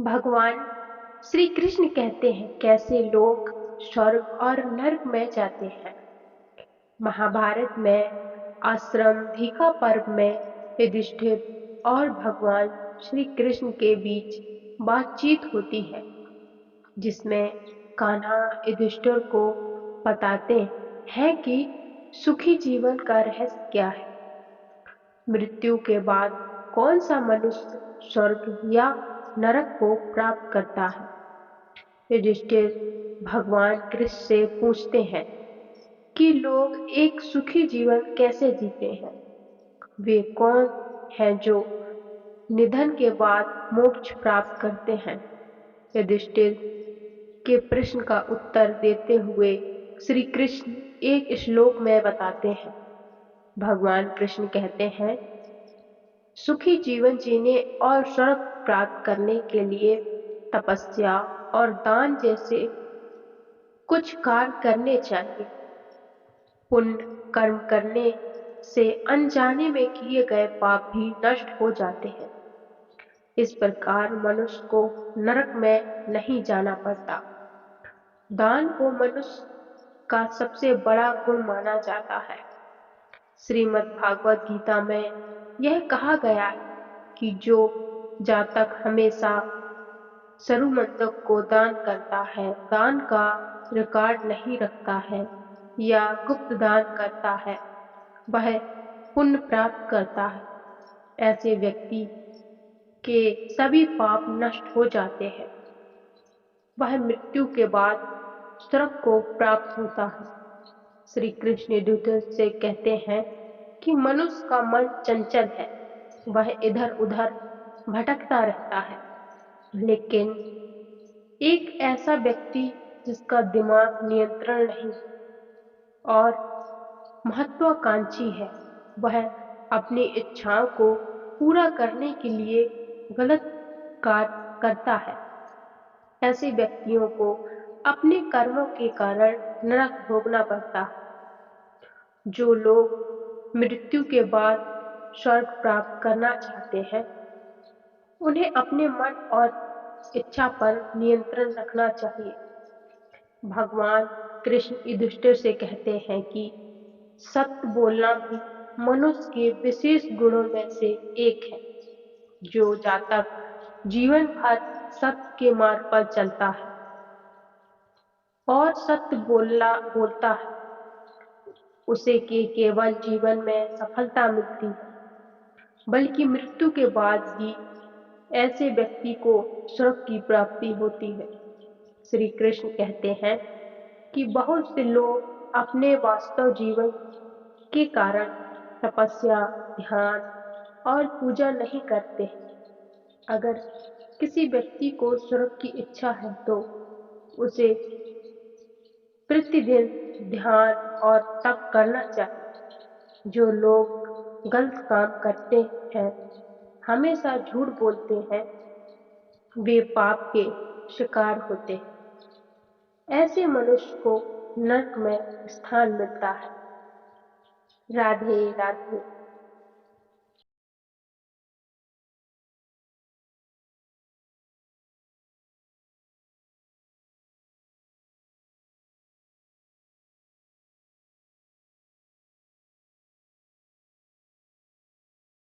भगवान श्री कृष्ण कहते हैं कैसे लोग स्वर्ग और नरक में जाते हैं। महाभारत में आश्रम धिका पर्व में युधिष्ठिर और भगवान श्री कृष्ण के बीच बातचीत होती है, जिसमें कान्हा युधिष्ठिर को बताते हैं कि सुखी जीवन का रहस्य क्या है। मृत्यु के बाद कौन सा मनुष्य स्वर्ग या नरक को प्राप्त करता है। युधिष्ठिर भगवान कृष्ण से पूछते हैं कि लोग एक सुखी जीवन कैसे जीते हैं। वे कौन हैं जो निधन के बाद मोक्ष प्राप्त करते हैं। युधिष्ठिर के प्रश्न का उत्तर देते हुए श्री कृष्ण एक श्लोक में बताते हैं। भगवान कृष्ण कहते हैं, सुखी जीवन जीने और स्वर्ग प्राप्त करने के लिए तपस्या और दान जैसे कुछ कार्य करने चाहिए। पुण्य कर्म करने से अनजाने में किए गए पाप भी नष्ट हो जाते हैं। इस प्रकार मनुष्य को नरक में नहीं जाना पड़ता। दान को मनुष्य का सबसे बड़ा गुण माना जाता है। श्रीमद् भागवत गीता में यह कहा गया है कि जो जातक हमेशा सरुमंतक को दान करता है, दान का रिकॉर्ड नहीं रखता है या गुप्त दान करता है, वह पुण्य प्राप्त करता है। ऐसे व्यक्ति के सभी पाप नष्ट हो जाते हैं। वह मृत्यु के बाद स्वर्ग को प्राप्त होता है। श्री कृष्ण युधिष्ठिर से कहते हैं कि मनुष्य का मन चंचल है, वह इधर उधर भटकता रहता है। लेकिन एक ऐसा व्यक्ति जिसका दिमाग नियंत्रण नहीं और महत्वाकांक्षी है, वह अपनी इच्छाओं को पूरा करने के लिए गलत कार्य करता है। ऐसे व्यक्तियों को अपने कर्मों के कारण नरक भोगना पड़ता है। जो लोग मृत्यु के बाद स्वर्ग प्राप्त करना चाहते हैं, उन्हें अपने मन और इच्छा पर नियंत्रण रखना चाहिए। भगवान कृष्ण युधिष्ठिर से कहते हैं कि सत्य बोलना भी मनुष्य के विशेष गुणों में से एक है। जो जातक जीवन भर सत्य के मार्ग पर चलता है और सत्य बोलता है, उसे के केवल जीवन में सफलता मिलती है, बल्कि मृत्यु के बाद भी ऐसे व्यक्ति को स्वर्ग की प्राप्ति होती है। श्री कृष्ण कहते हैं कि बहुत से लोग अपने वास्तव जीवन के कारण तपस्या, ध्यान और पूजा नहीं करते हैं। अगर किसी व्यक्ति को स्वर्ग की इच्छा है तो उसे प्रतिदिन ध्यान और तप करना चाहिए। जो लोग गलत काम करते हैं, हमेशा झूठ बोलते हैं, वे पाप के शिकार होते हैं। ऐसे मनुष्य को नरक में स्थान मिलता है। राधे राधे।